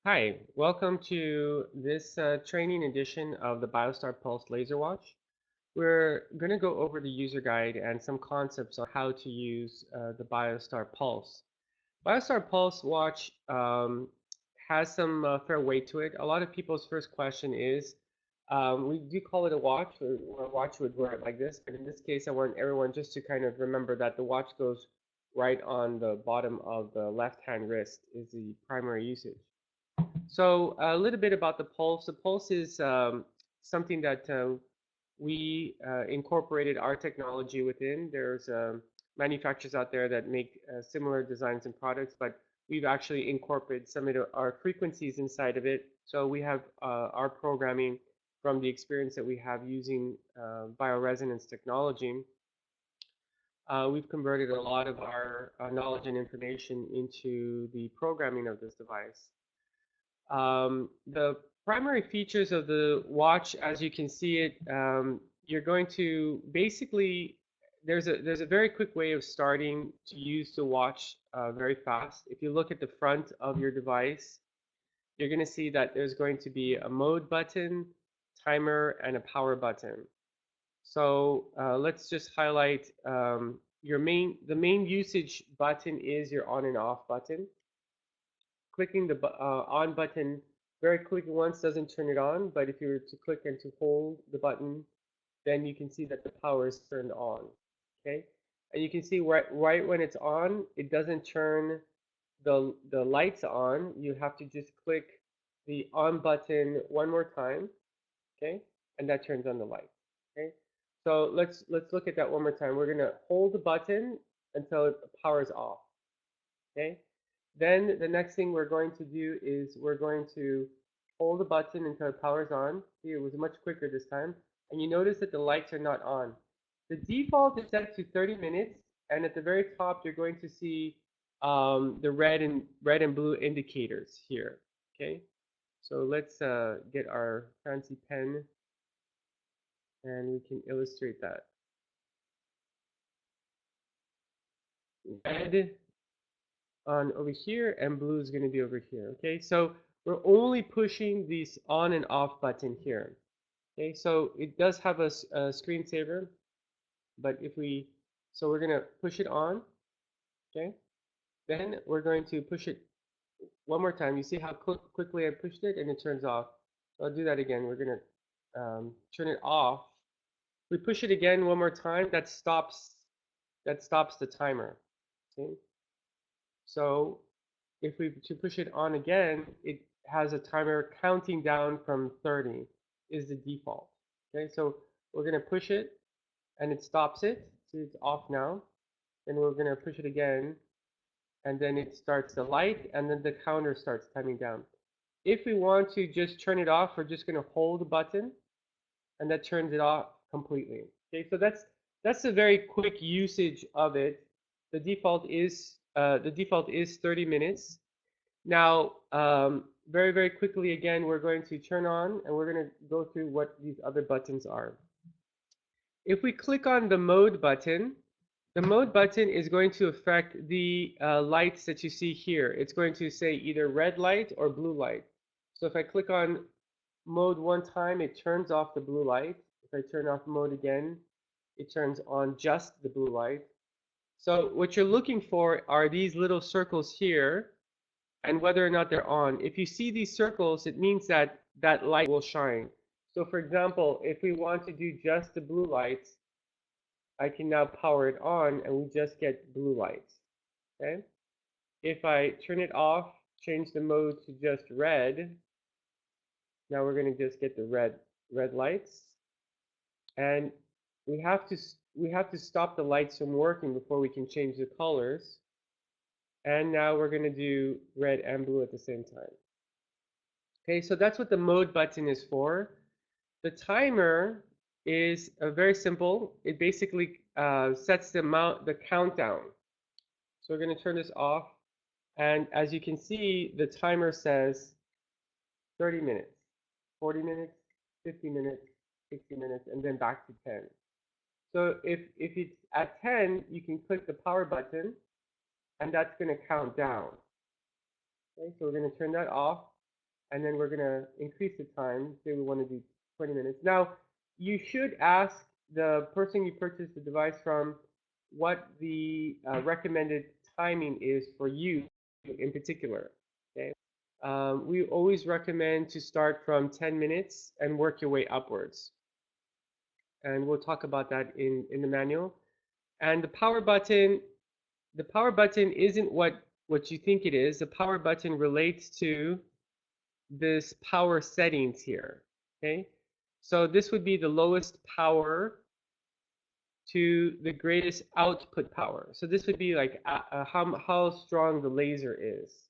Hi, welcome to this training edition of the Biostar Pulse Laser Watch. We're going to go over the user guide and some concepts on how to use the Biostar Pulse. Biostar Pulse watch has some fair weight to it. A lot of people's first question is, we do call it a watch, or a watch would wear it like this, but in this case, I want everyone just to kind of remember that the watch goes right on the bottom of the left-hand wrist is the primary usage. So a little bit about the pulse. The pulse is something that we incorporated our technology within. There's manufacturers out there that make similar designs and products, but we've actually incorporated some of our frequencies inside of it. So we have our programming from the experience that we have using bioresonance technology. We've converted a lot of our knowledge and information into the programming of this device. The primary features of the watch, as you can see it, you're going to basically, there's a very quick way of starting to use the watch very fast. If you look at the front of your device, you're going to see that there's going to be a mode button, timer, and a power button. So let's just highlight the main usage button is your on and off button. Clicking the on button very quick once doesn't turn it on, but if you were to click and to hold the button, then you can see that the power is turned on. Okay, and you can see right when it's on, it doesn't turn the lights on. You have to just click the on button one more time. Okay, and that turns on the light. Okay, so let's look at that one more time. We're gonna hold the button until the power is off. Okay. Then the next thing we're going to do is we're going to hold the button until it powers on. See, it was much quicker this time. And you notice that the lights are not on. The default is set to 30 minutes, and at the very top you're going to see the red and blue indicators here. Okay, so let's get our fancy pen and we can illustrate that. Red on over here and blue is going to be over here. Okay, so we're only pushing this on and off button here. Okay, so it does have a screensaver, but if we, so we're going to push it on. Okay, then we're going to push it one more time. You see how quickly I pushed it and it turns off. So I'll do that again. We're going to turn it off. We push it again one more time. That stops the timer. Okay, so if we to push it on again, it has a timer counting down from 30 is the default. Okay, so we're going to push it and it stops it. So it's off now. Then we're going to push it again and then it starts the light and then the counter starts timing down. If we want to just turn it off, we're just going to hold the button and that turns it off completely. Okay, so that's a very quick usage of it. The default is 30 minutes. Now, very quickly again, we're going to turn on and we're going to go through what these other buttons are. If we click on the mode button is going to affect the lights that you see here. It's going to say either red light or blue light. So if I click on mode one time, it turns off the blue light. If I turn off mode again, it turns on just the blue light. So what you're looking for are these little circles here and whether or not they're on. If you see these circles, it means that that light will shine. So for example, if we want to do just the blue lights, I can now power it on and we just get blue lights. Okay. If I turn it off, change the mode to just red, now we're going to just get the red lights. And we have to stop the lights from working before we can change the colors. And now we're going to do red and blue at the same time. Okay, so that's what the mode button is for. The timer is very simple. It basically sets the countdown. So we're going to turn this off. And as you can see, the timer says 30 minutes, 40 minutes, 50 minutes, 60 minutes, and then back to 10. So if it's at 10, you can click the power button, and that's going to count down. Okay, so we're going to turn that off. and then we're gonna increase the time. Say we want to do 20 minutes. Now, you should ask the person you purchased the device from what the recommended timing is for you in particular. Okay. We always recommend to start from 10 minutes and work your way upwards. And we'll talk about that in the manual. And the power button isn't what you think it is. The power button relates to this power settings here. Okay. So this would be the lowest power to the greatest output power. So this would be like how strong the laser is.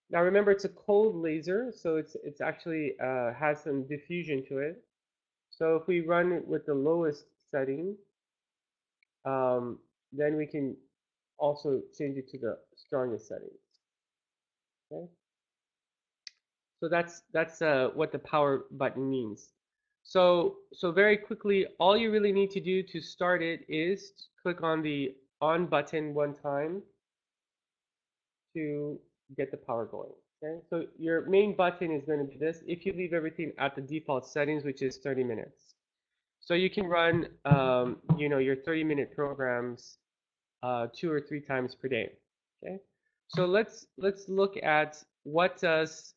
Now remember, it's a cold laser, so it's actually has some diffusion to it. So if we run it with the lowest setting, then we can also change it to the strongest setting. Okay, so that's what the power button means. So very quickly, all you really need to do to start it is click on the on button one time to get the power going. Okay, so your main button is going to be this if you leave everything at the default settings, which is 30 minutes. So you can run, your 30-minute programs 2 or 3 times per day. Okay, so let's look at what does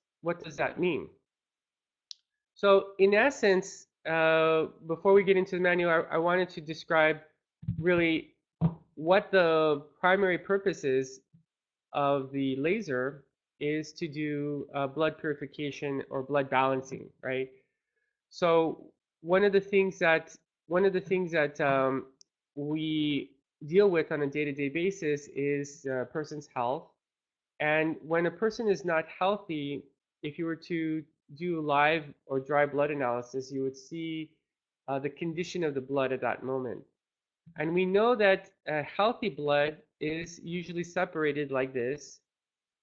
that mean. So in essence, before we get into the manual, I wanted to describe really what the primary purpose is of the laser is to do blood purification or blood balancing, right? So one of the things that we deal with on a day-to-day basis is a person's health. And when a person is not healthy, if you were to do live or dry blood analysis, you would see the condition of the blood at that moment. And we know that healthy blood is usually separated like this,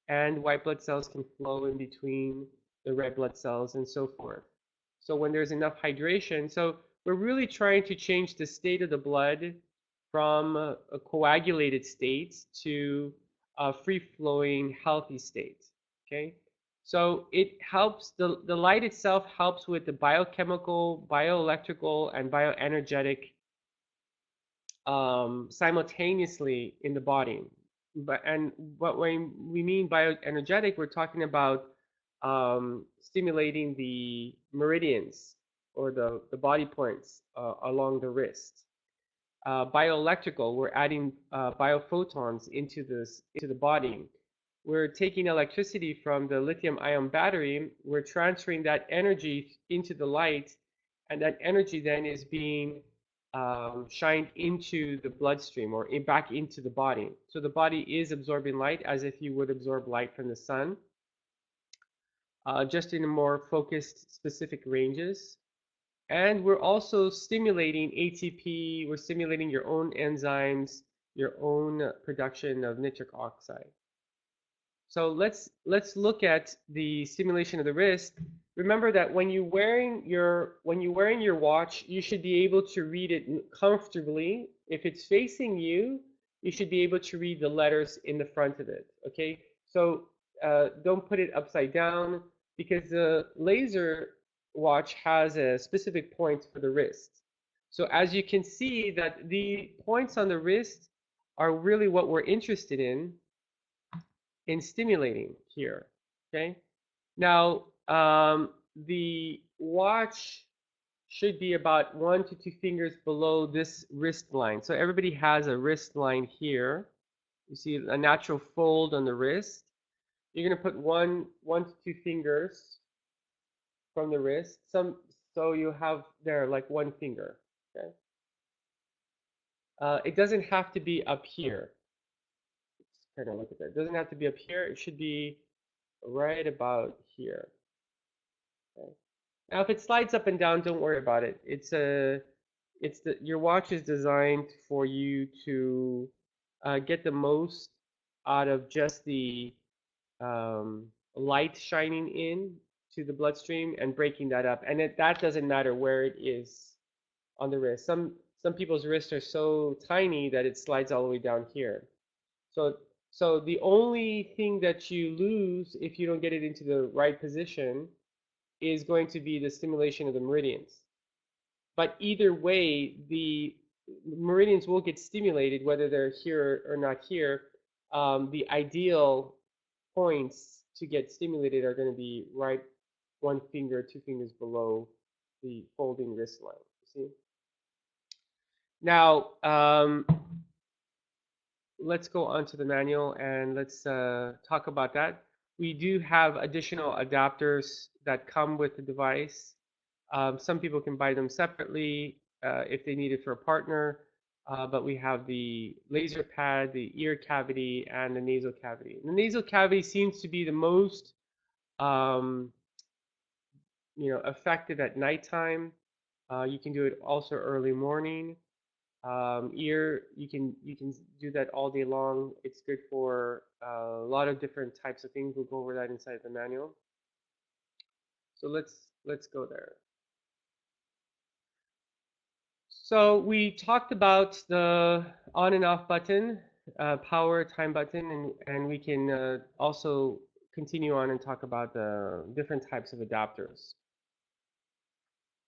and white blood cells can flow in between the red blood cells and so forth. So when there's enough hydration, so we're really trying to change the state of the blood from a coagulated state to a free-flowing, healthy state. Okay, so it helps the light itself helps with the biochemical, bioelectrical, and bioenergetic simultaneously in the body. But when we mean bioenergetic, we're talking about stimulating the meridians or the body points along the wrist. Bioelectrical, we're adding biophotons into the body. We're taking electricity from the lithium-ion battery. We're transferring that energy into the light, and that energy then is being shined into the bloodstream or back into the body. So the body is absorbing light as if you would absorb light from the sun, just in a more focused, specific ranges. And we're also stimulating ATP, we're stimulating your own enzymes, your own production of nitric oxide. So let's look at the stimulation of the wrist. Remember that when you're wearing your watch, you should be able to read it comfortably. If it's facing you, you should be able to read the letters in the front of it. Okay, so don't put it upside down because the laser watch has a specific point for the wrist. So as you can see that the points on the wrist are really what we're interested in stimulating here. Okay. Now the watch should be about 1 to 2 fingers below this wrist line. So everybody has a wrist line here. You see a natural fold on the wrist. You're going to put one to 2 fingers from the wrist. So you have there like 1 finger. Okay. It doesn't have to be up here. Let's kind of look at that. It doesn't have to be up here. It should be right about here. Okay. Now, if it slides up and down, don't worry about it. Your watch is designed for you to get the most out of just the light shining in to the bloodstream and breaking that up. And that doesn't matter where it is on the wrist. Some people's wrists are so tiny that it slides all the way down here. So So the only thing that you lose if you don't get it into the right position is going to be the stimulation of the meridians. But either way, the meridians will get stimulated, whether they're here or not here. The ideal points to get stimulated are going to be right one finger, two fingers below the folding wrist line. You see? Now, let's go on to the manual and let's talk about that. We do have additional adapters that come with the device. Some people can buy them separately if they need it for a partner, but we have the laser pad, the ear cavity, and the nasal cavity. The nasal cavity seems to be the most um, effective at nighttime. You can do it also early morning. Ear, you can do that all day long. It's good for a lot of different types of things. We'll go over that inside the manual. So let's go there. So we talked about the on and off button, power time button, and we can also continue on and talk about the different types of adapters.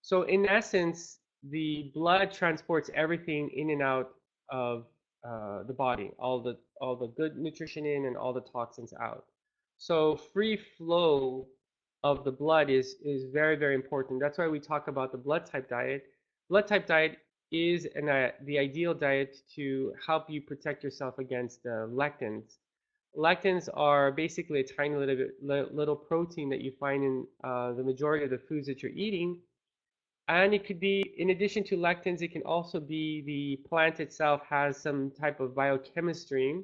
So in essence, the blood transports everything in and out of the body, all the good nutrition in and all the toxins out. So free flow of the blood is very, very important. That's why we talk about the blood type diet. Blood type diet is the ideal diet to help you protect yourself against lectins. Lectins are basically a tiny little protein that you find in the majority of the foods that you're eating, and it could be, in addition to lectins, it can also be the plant itself has some type of biochemistry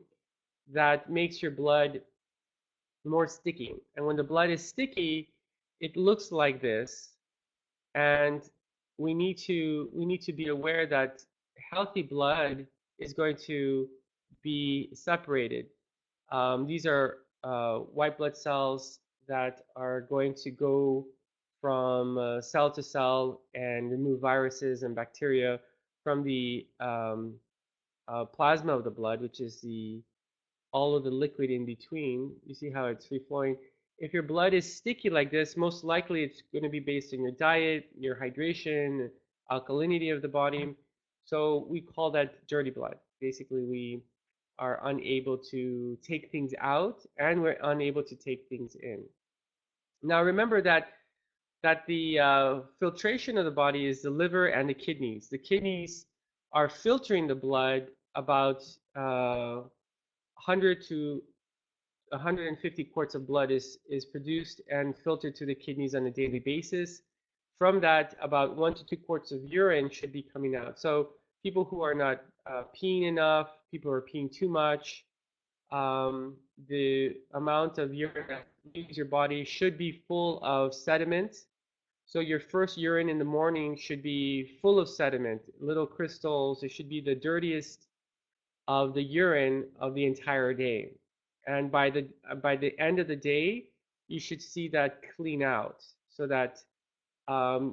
that makes your blood more sticky. And when the blood is sticky, it looks like this. And we need to be aware that healthy blood is going to be separated. These are white blood cells that are going to go from cell to cell and remove viruses and bacteria from the plasma of the blood, which is the all of the liquid in between. You see how it's free flowing. If your blood is sticky like this, most likely it's going to be based on your diet, your hydration, alkalinity of the body. So we call that dirty blood. Basically, we are unable to take things out and we're unable to take things in. Now remember that the filtration of the body is the liver and the kidneys. The kidneys are filtering the blood about 100 to 150 quarts of blood is produced and filtered to the kidneys on a daily basis. From that, about 1 to 2 quarts of urine should be coming out. So people who are not peeing enough, people who are peeing too much, the amount of urine that leaves your body should be full of sediment. So your first urine in the morning should be full of sediment, little crystals. It should be the dirtiest of the urine of the entire day. And by the end of the day, you should see that clean out so that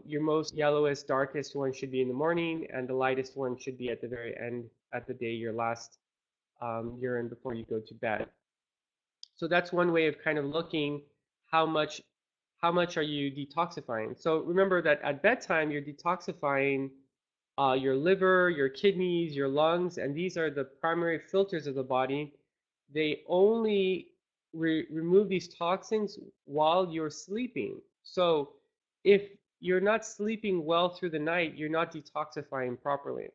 your most yellowest, darkest one should be in the morning, and the lightest one should be at the very end at the day, your last urine before you go to bed. So that's one way of kind of looking how much how much are you detoxifying. So remember that at bedtime you're detoxifying your liver, your kidneys, your lungs, and these are the primary filters of the body. They only remove these toxins while you're sleeping. So if you're not sleeping well through the night, you're not detoxifying properly.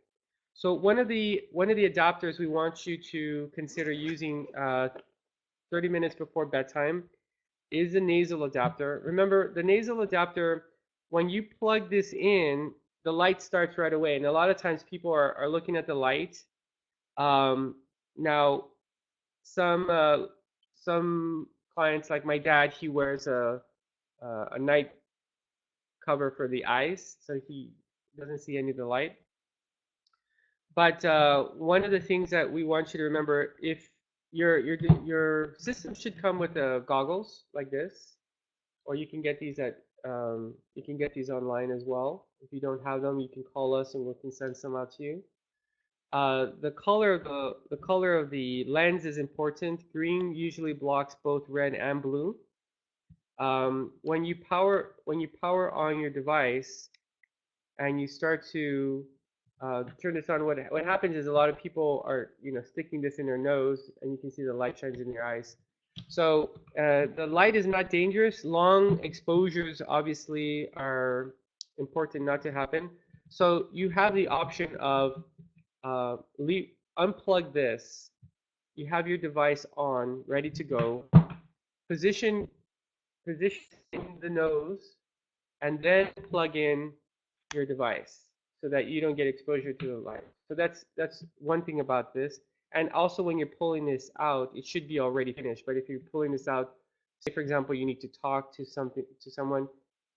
So one of the adapters we want you to consider using 30 minutes before bedtime is the nasal adapter. Remember, the nasal adapter, when you plug this in, the light starts right away. And a lot of times people are looking at the light. Now, some clients, like my dad, he wears a night cover for the eyes, so he doesn't see any of the light. But one of the things that we want you to remember, if your system should come with goggles like this, or you can get these online as well. If you don't have them, you can call us and we can send some out to you. The color of the lens is important. Green usually blocks both red and blue. When you power on your device and you start to turn this on, what happens is a lot of people are sticking this in their nose, and you can see the light shines in their eyes. So the light is not dangerous. Long exposures obviously are important not to happen. So you have the option of leave, unplug this. You have your device on, ready to go. Position position in the nose, and then plug in your device so that you don't get exposure to the light. So that's one thing about this. And also when you're pulling this out, it should be already finished. But if you're pulling this out, say for example, you need to talk to someone.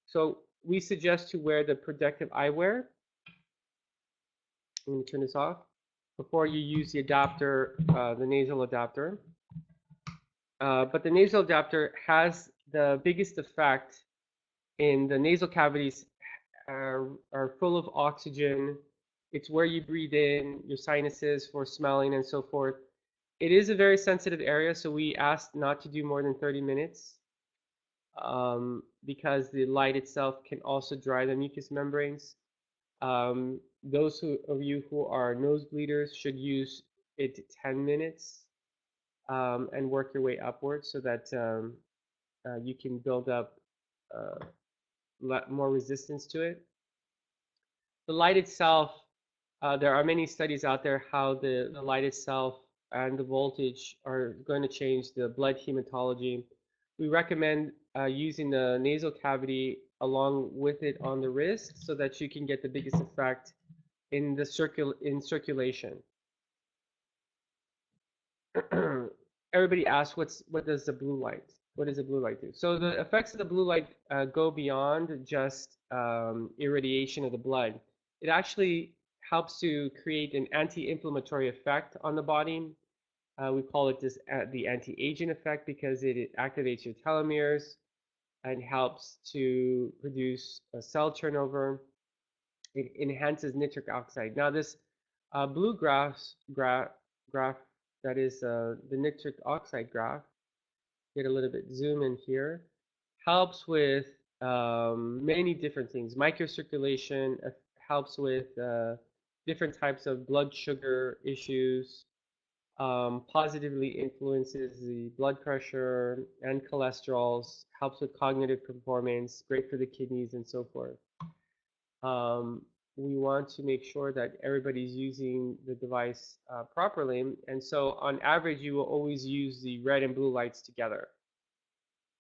So we suggest to wear the protective eyewear. I'm going to turn this off before you use the adapter, the nasal adapter. But the nasal adapter has the biggest effect in the nasal cavities are full of oxygen. It's where you breathe in, your sinuses for smelling and so forth. It is a very sensitive area, so we ask not to do more than 30 minutes because the light itself can also dry the mucous membranes. Of you who are nose bleeders should use it 10 minutes and work your way upwards so that you can build up uh, more resistance to it. The light itself, there are many studies out there how the light itself and the voltage are going to change the blood hematology. We recommend using the nasal cavity along with it on the wrist so that you can get the biggest effect in the circulation. Everybody asks, what does the blue light? What does the blue light do? So the effects of the blue light go beyond just irradiation of the blood. It actually helps to create an anti-inflammatory effect on the body. We call it the anti-aging effect because it activates your telomeres and helps to produce a cell turnover. It enhances nitric oxide. Now this blue graph that is the nitric oxide graph, get a little bit zoom in here, helps with many different things. Microcirculation helps with different types of blood sugar issues, positively influences the blood pressure and cholesterols, helps with cognitive performance, great for the kidneys and so forth. We want to make sure that everybody's using the device properly. And so on average, you will always use the red and blue lights together.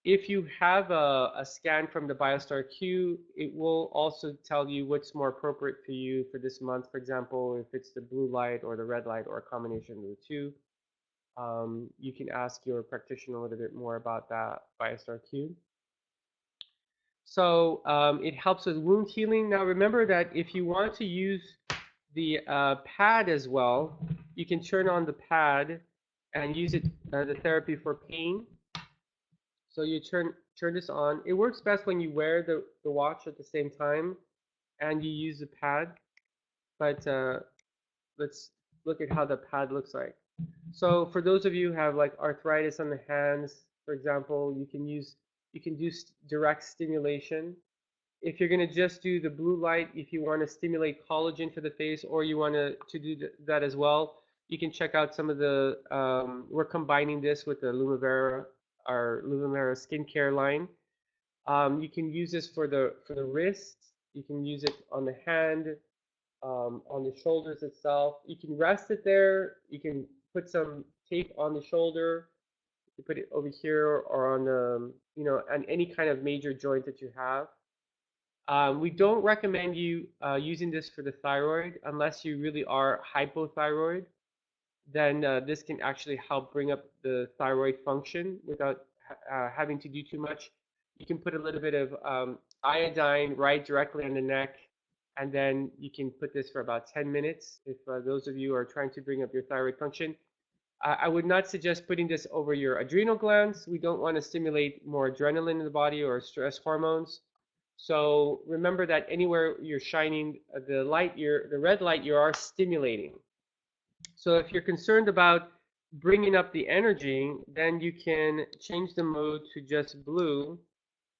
If you have a scan from the Biostar Q, it will also tell you what's more appropriate for you for this month. For example, if it's the blue light or the red light or a combination of the two. You can ask your practitioner a little bit more about that Biostar Q. So it helps with wound healing. Now remember that if you want to use the pad as well, you can turn on the pad and use it as a therapy for pain. So you turn this on. It works best when you wear the watch at the same time and you use the pad. But let's look at how the pad looks like. So for those of you who have like arthritis on the hands, for example, you can do direct stimulation. If you're going to just do the blue light, if you want to stimulate collagen for the face, or you want to do that as well, you can check out some of the. We're combining this with the Lumivera, our Lumivera skincare line. You can use this for the wrist. You can use it on the hand, on the shoulders itself. You can rest it there. You can put some tape on the shoulder. You put it over here or on on any kind of major joint that you have. We don't recommend you using this for the thyroid unless you really are hypothyroid. Then this can actually help bring up the thyroid function without having to do too much. You can put a little bit of iodine right directly on the neck, and then you can put this for about 10 minutes if those of you are trying to bring up your thyroid function. I would not suggest putting this over your adrenal glands. We don't want to stimulate more adrenaline in the body or stress hormones. So remember that anywhere you're shining the red light, you are stimulating. So if you're concerned about bringing up the energy, then you can change the mode to just blue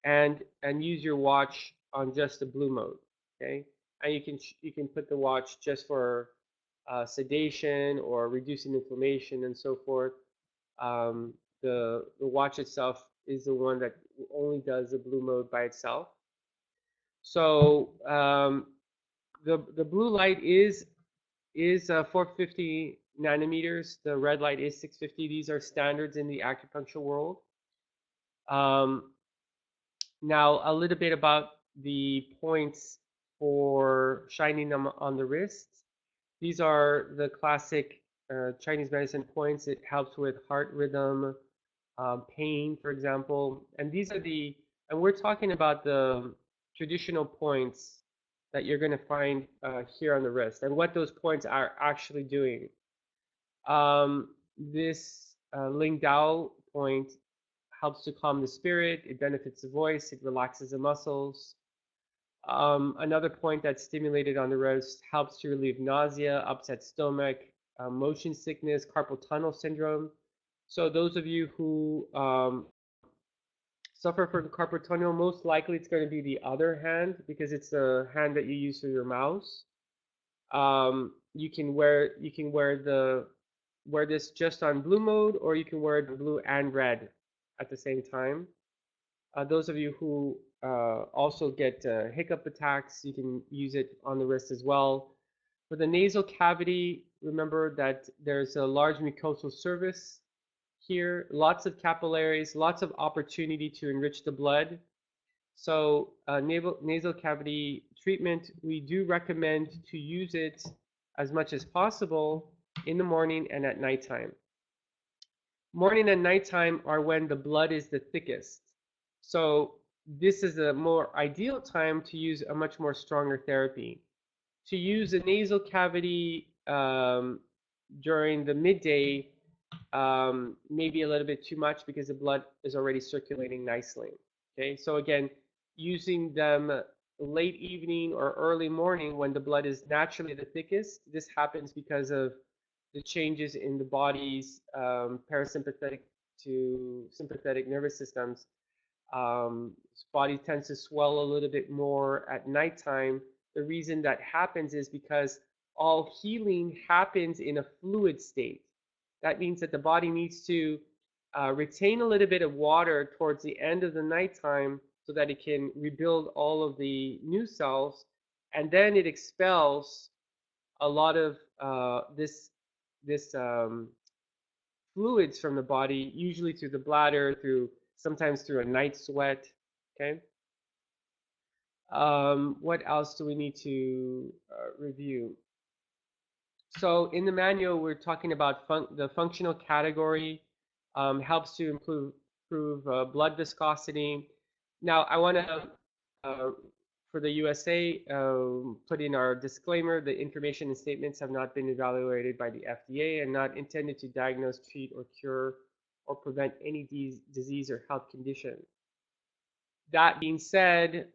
and use your watch on just the blue mode. Okay, and you can put the watch just for sedation or reducing inflammation and so forth. Um, the watch itself is the one that only does the blue mode by itself. So the blue light is 450 nanometers. The red light is 650. These are standards in the acupuncture world. Um, Now, a little bit about the points for shining them on the wrists. These are the classic Chinese medicine points. It helps with heart rhythm, pain, for example. And we're talking about the traditional points that you're going to find here on the wrist and what those points are actually doing. This Ling Dao point helps to calm the spirit, it benefits the voice, it relaxes the muscles. Another point that's stimulated on the wrist helps to relieve nausea, upset stomach, motion sickness, carpal tunnel syndrome. So those of you who suffer from carpal tunnel, most likely it's going to be the other hand because it's the hand that you use for your mouse. You can wear this just on blue mode, or you can wear the blue and red at the same time. Those of you who also get hiccup attacks, you can use it on the wrist as well. For the nasal cavity, remember that there's a large mucosal surface here, lots of capillaries, lots of opportunity to enrich the blood. So nasal cavity treatment, we do recommend to use it as much as possible in the morning and at nighttime. Morning and nighttime are when the blood is the thickest. So this is a more ideal time to use a much more stronger therapy. To use a nasal cavity during the midday maybe a little bit too much because the blood is already circulating nicely. Okay, so again, using them late evening or early morning when the blood is naturally the thickest. This happens because of the changes in the body's parasympathetic to sympathetic nervous systems. Body tends to swell a little bit more at nighttime. The reason that happens is because all healing happens in a fluid state. That means that the body needs to retain a little bit of water towards the end of the nighttime so that it can rebuild all of the new cells, and then it expels a lot of this fluids from the body, usually through the bladder, through sometimes through a night sweat. Okay. What else do we need to review? So in the manual, we're talking about the functional category helps to improve blood viscosity. Now, I want to, for the USA, put in our disclaimer, the information and statements have not been evaluated by the FDA and not intended to diagnose, treat, or cure, or prevent any disease or health condition. That being said,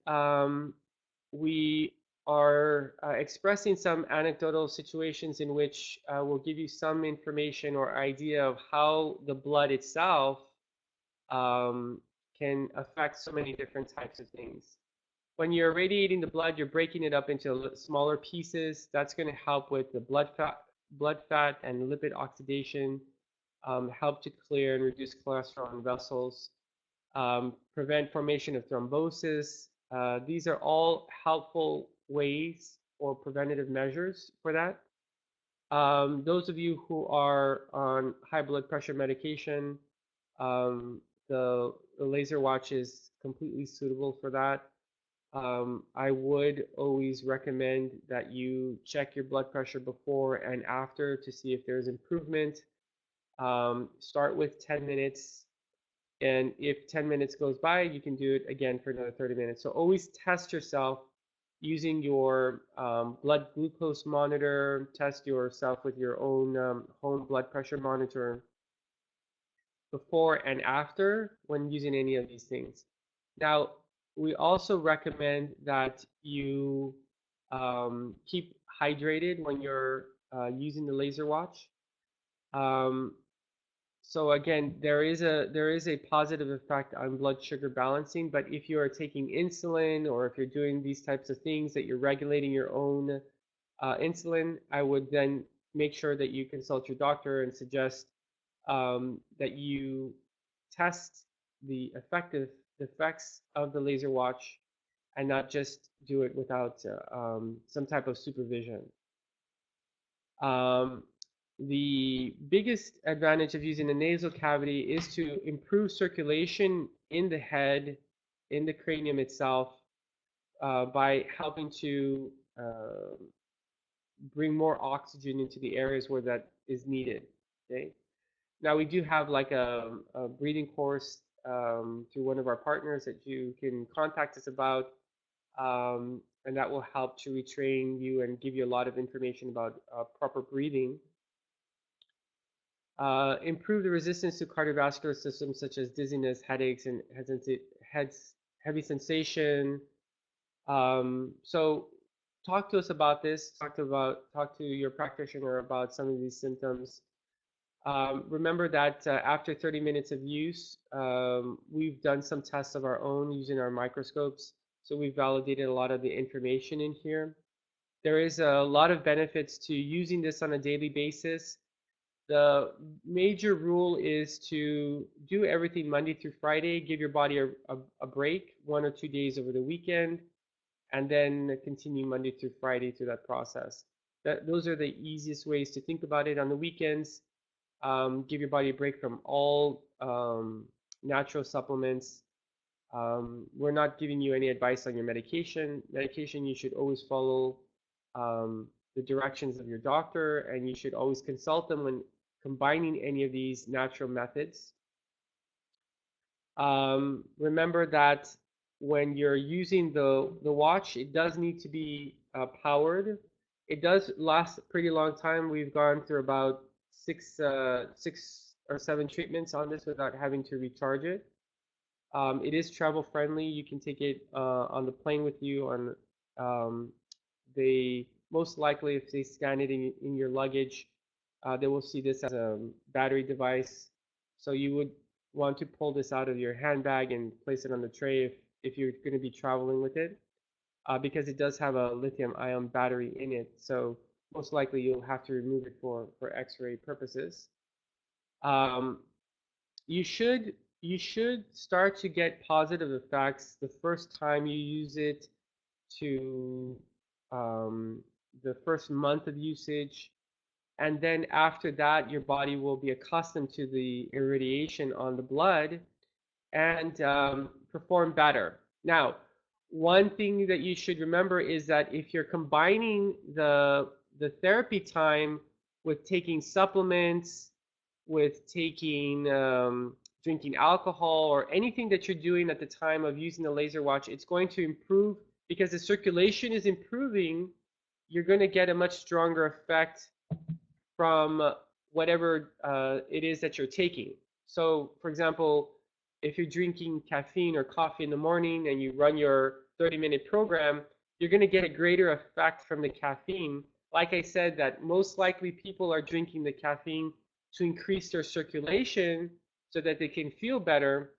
we are expressing some anecdotal situations in which we'll give you some information or idea of how the blood itself can affect so many different types of things. When you're radiating the blood, you're breaking it up into smaller pieces. That's going to help with the blood fat and lipid oxidation, help to clear and reduce cholesterol in vessels, prevent formation of thrombosis. These are all helpful ways or preventative measures for that. Those of you who are on high blood pressure medication, the laser watch is completely suitable for that. I would always recommend that you check your blood pressure before and after to see if there's improvement. Start with 10 minutes, and if 10 minutes goes by, you can do it again for another 30 minutes. So always test yourself using your blood glucose monitor. Test yourself with your own home blood pressure monitor before and after when using any of these things. Now, we also recommend that you keep hydrated when you're using the laser watch. Um, so again, there is a positive effect on blood sugar balancing, but if you are taking insulin or if you're doing these types of things that you're regulating your own insulin, I would then make sure that you consult your doctor and suggest that you test the effects of the laser watch and not just do it without some type of supervision. Um, the biggest advantage of using a nasal cavity is to improve circulation in the head, in the cranium itself, by helping to bring more oxygen into the areas where that is needed. Okay. Now we do have like a breathing course through one of our partners that you can contact us about, and that will help to retrain you and give you a lot of information about proper breathing. Improve the resistance to cardiovascular systems such as dizziness, headaches, and heavy sensation. So talk to us about this. Talk to your practitioner about some of these symptoms. Remember that after 30 minutes of use, we've done some tests of our own using our microscopes. So we've validated a lot of the information in here. There is a lot of benefits to using this on a daily basis. The major rule is to do everything Monday through Friday, give your body a break, 1 or 2 days over the weekend, and then continue Monday through Friday through that process. Those are the easiest ways to think about it. On the weekends, give your body a break from all natural supplements. We're not giving you any advice on your medication. Medication, you should always follow the directions of your doctor, and you should always consult them when combining any of these natural methods. Remember that when you're using the watch, it does need to be powered. It does last a pretty long time. We've gone through about six or seven treatments on this without having to recharge it. It is travel friendly. You can take it on the plane with you. They most likely, if they scan it in your luggage, they will see this as a battery device. So you would want to pull this out of your handbag and place it on the tray if you're going to be traveling with it, because it does have a lithium-ion battery in it. So most likely you'll have to remove it for X-ray purposes. Um, you should start to get positive effects the first time you use it to the first month of usage, and then after that your body will be accustomed to the irradiation on the blood and perform better. Now, one thing that you should remember is that if you're combining the therapy time with taking supplements, with taking drinking alcohol or anything that you're doing at the time of using the laser watch, it's going to improve because the circulation is improving. You're going to get a much stronger effect from whatever it is that you're taking. So, for example, if you're drinking caffeine or coffee in the morning and you run your 30-minute program, you're going to get a greater effect from the caffeine. Like I said, that most likely people are drinking the caffeine to increase their circulation so that they can feel better.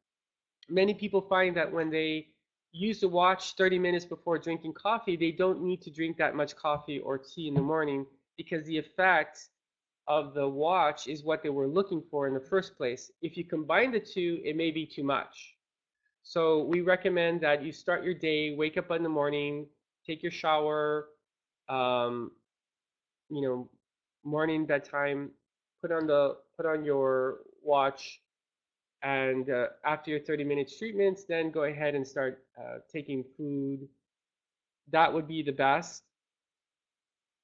Many people find that when they use the watch 30 minutes before drinking coffee, they don't need to drink that much coffee or tea in the morning because the effect of the watch is what they were looking for in the first place. If you combine the two, it may be too much. So we recommend that you start your day, wake up in the morning, take your shower, um, you know, morning bedtime, put on your watch, and after your 30 minutes treatments, then go ahead and start taking food. That would be the best.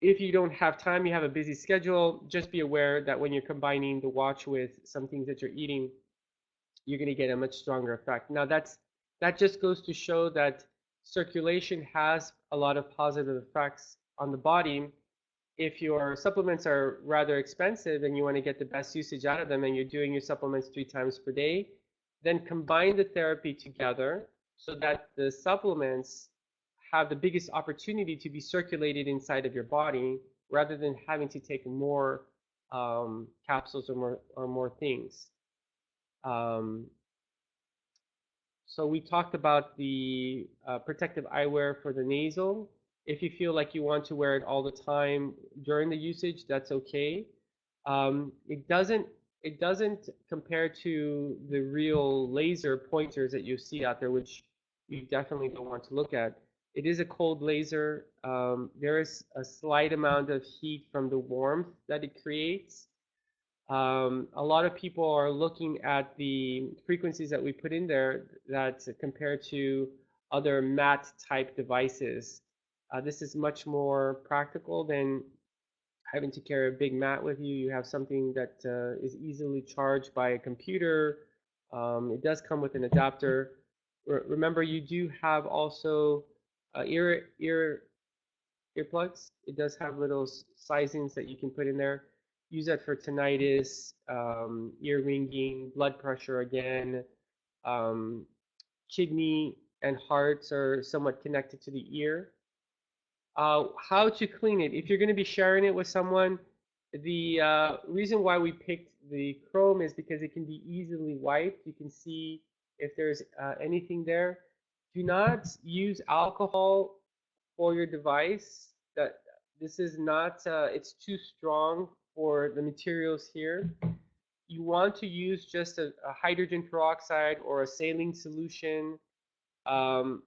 If you don't have time, you have a busy schedule, just be aware that when you're combining the watch with some things that you're eating, you're going to get a much stronger effect. Now that just goes to show that circulation has a lot of positive effects on the body. If your supplements are rather expensive and you want to get the best usage out of them and you're doing your supplements 3 times per day, then combine the therapy together so that the supplements have the biggest opportunity to be circulated inside of your body rather than having to take more capsules or more things. Um, so we talked about the protective eyewear for the nasal. If you feel like you want to wear it all the time during the usage, that's okay. It doesn't compare to the real laser pointers that you see out there, which you definitely don't want to look at. It is a cold laser. There is a slight amount of heat from the warmth that it creates. A lot of people are looking at the frequencies that we put in there that compared to other mat type devices. This is much more practical than having to carry a big mat with you. You have something that is easily charged by a computer. It does come with an adapter. Remember, you do have also earplugs. It does have little sizings that you can put in there. Use that for tinnitus, ear ringing, blood pressure again. Um, Kidney and hearts are somewhat connected to the ear. How to clean it. If you're going to be sharing it with someone, the reason why we picked the chrome is because it can be easily wiped. You can see if there's anything there. Do not use alcohol for your device. That this is not. It's too strong for the materials here. You want to use just a hydrogen peroxide or a saline solution. Um,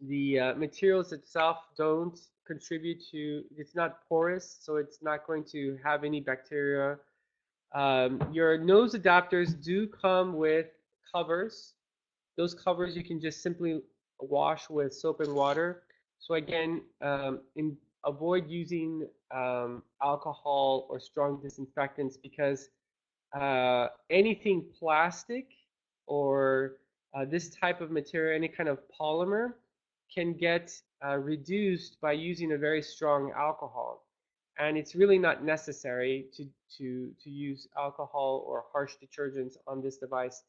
the materials itself don't contribute to, it's not porous, so it's not going to have any bacteria. Your nose adapters do come with covers. Those covers you can just simply wash with soap and water. So again, avoid using alcohol or strong disinfectants because anything plastic or this type of material, any kind of polymer, can get reduced by using a very strong alcohol. And it's really not necessary to use alcohol or harsh detergents on this device.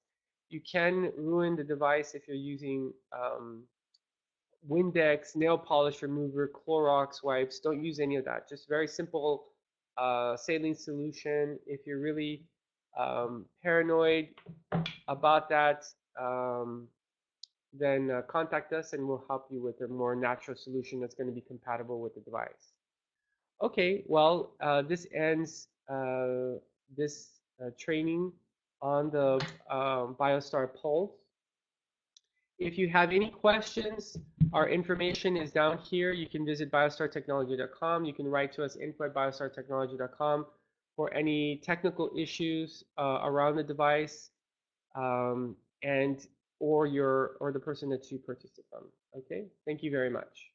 You can ruin the device if you're using Windex, nail polish remover, Clorox wipes. Don't use any of that. Just very simple saline solution. If you're really paranoid about that, um, then contact us and we'll help you with a more natural solution that's going to be compatible with the device. Okay, well, this ends this training on the Biostar Pulse. If you have any questions, our information is down here. You can visit biostartechnology.com. You can write to us info@biostartechnology.com for any technical issues around the device and or the person that you purchased it from. Okay, thank you very much.